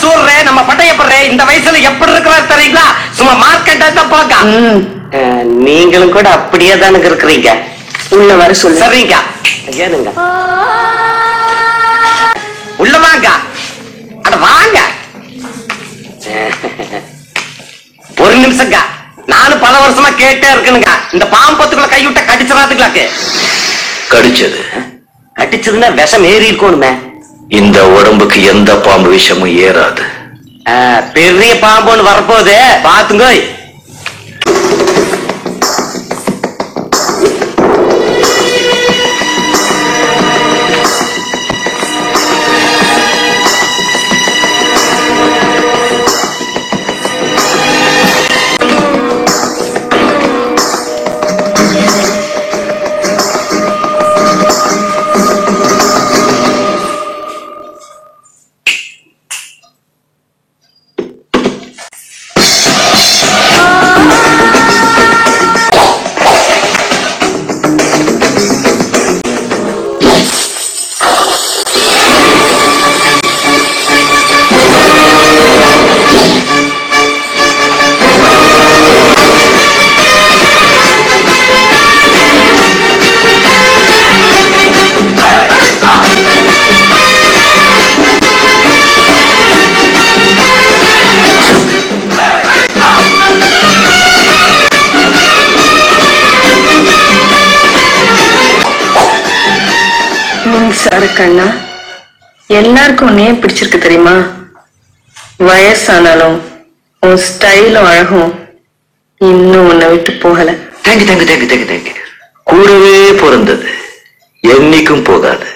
சூர்ரே நம்ம பட்டையப்படுறே இந்த வயசுல எப்படி இருக்கிறாரு தெரியுங்களா? சும்மா மார்க்கெட்டா தான் போக. நீங்களும் கூட அப்படியே தானுங்க இருக்கிறீங்க. உள்ள வர சொல்லு. சரிங்க. ஏனுங்க உள்ள வாங்க. அட வாங்க. ஒரு நிமிஷங்க. நானும் பல வருஷமா கேட்டே இருக்கணுங்க. இந்த பாம்பத்துக்குள்ள கைவிட்ட கடிச்சிடாதுங்களாக்கு. கடிச்சது கடிச்சதுன்னா விஷம் ஏறி இருக்கணுமே. இந்த உடம்புக்கு எந்த பாம்பு விஷமும் ஏறாது. பெரிய பாம்பு ஒண்ணு வரப்போகுது பாத்துங்க. கண்ணா, எல்லாருக்கும் உன்னையே பிடிச்சிருக்கு தெரியுமா? வயசானாலும் உன் ஸ்டைலும் அழகும் இன்னும் உன்னை விட்டு போகல. தேங்க்யூ. கூடவே பிறந்தது என்னைக்கும் போகாது.